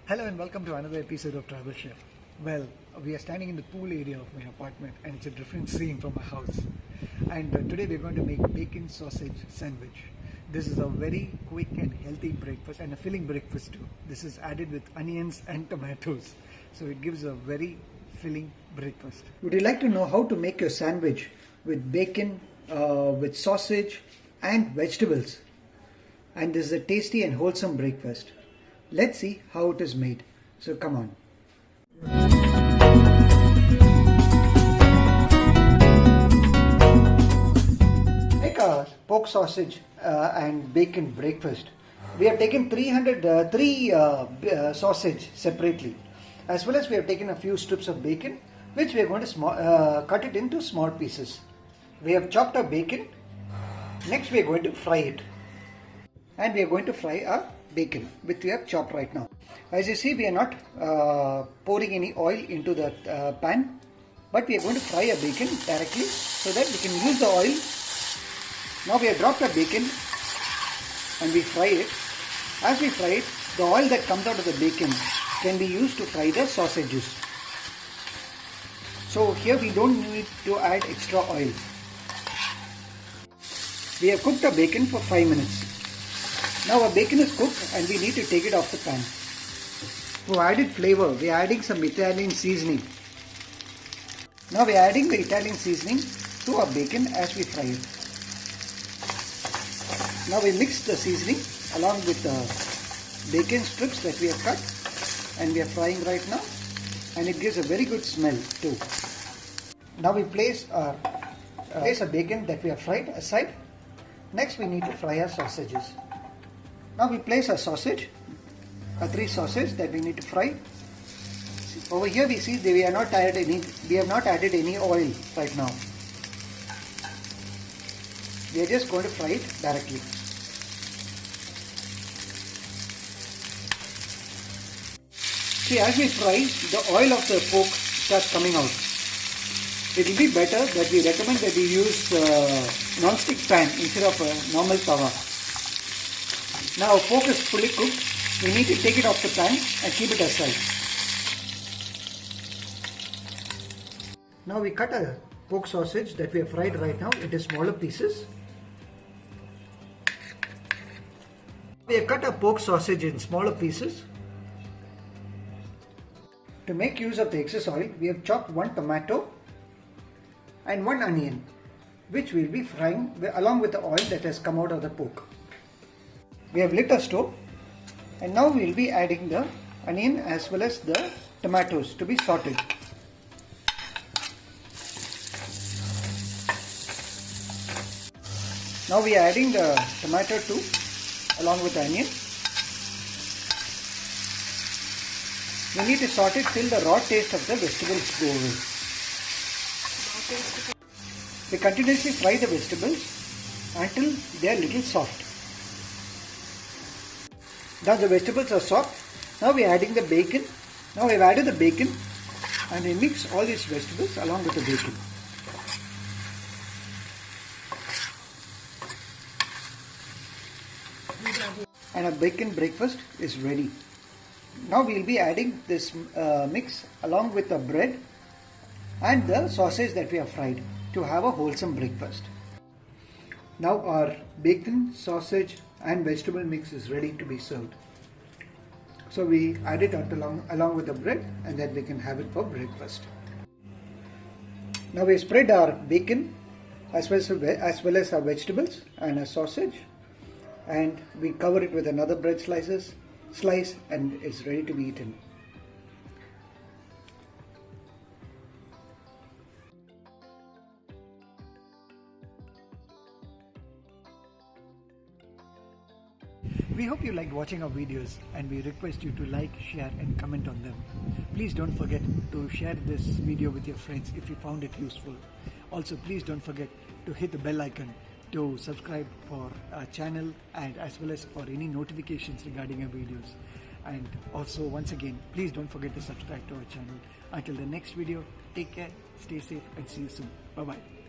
Hello and welcome to another episode of Travel Chef. Well, we are standing in the pool area of my apartment and it's a different scene from my house. And today we're going to make bacon sausage sandwich. This is a very quick and healthy breakfast and a filling breakfast too. This is added with onions and tomatoes. So it gives a very filling breakfast. Would you like to know how to make your sandwich with bacon, with sausage and vegetables? And this is a tasty and wholesome breakfast. Let's see how it is made. So come on. Make a pork sausage and bacon breakfast. We have taken three sausage separately, as well as we have taken a few strips of bacon, which we are going to cut it into small pieces. We have chopped our bacon. Next we are going to fry it. And we are going to fry our bacon, which we have chopped right now. As you see, we are not pouring any oil into the pan, but we are going to fry our bacon directly so that we can use the oil. Now we have dropped our bacon and we fry it. As we fry it, the oil that comes out of the bacon can be used to fry the sausages. So here we don't need to add extra oil. We have cooked our bacon for 5 minutes. Now our bacon is cooked and we need to take it off the pan. For added flavor, we are adding some Italian seasoning. Now we are adding the Italian seasoning to our bacon as we fry it. Now we mix the seasoning along with the bacon strips that we have cut and we are frying right now, and it gives a very good smell too. Now we place our bacon that we have fried aside. Next we need to fry our sausages. Now we place our sausage, our 3 sausages that we need to fry. Over here we see that we have not added any oil right now. We are just going to fry it directly. See, as we fry, the oil of the pork starts coming out. It will be better that we recommend that we use non-stick pan instead of a normal tawa. Now our pork is fully cooked. We need to take it off the pan and keep it aside. Now we cut a pork sausage that we have fried right now into smaller pieces. We have cut a pork sausage in smaller pieces. To make use of the excess oil, we have chopped 1 tomato and 1 onion, which we will be frying along with the oil that has come out of the pork. We have lit a stove and now we will be adding the onion as well as the tomatoes to be sauted. Now we are adding the tomato too along with the onion. We need to saute it till the raw taste of the vegetables go away. We continuously fry the vegetables until they are little soft. Now the vegetables are soft. Now we are adding the bacon. Now we have added the bacon and we mix all these vegetables along with the bacon. And our bacon breakfast is ready. Now we will be adding this mix along with the bread and the sausage that we have fried to have a wholesome breakfast. Now our bacon, sausage and vegetable mix is ready to be served. So we add it along with the bread and then we can have it for breakfast. Now we spread our bacon as well as our vegetables and our sausage, and we cover it with another bread slice and it's ready to be eaten. We hope you liked watching our videos and we request you to like, share and comment on them. Please don't forget to share this video with your friends if you found it useful. Also, please don't forget to hit the bell icon to subscribe for our channel and as well as for any notifications regarding our videos. And also, once again, please don't forget to subscribe to our channel. Until the next video, take care, stay safe and see you soon. Bye-bye.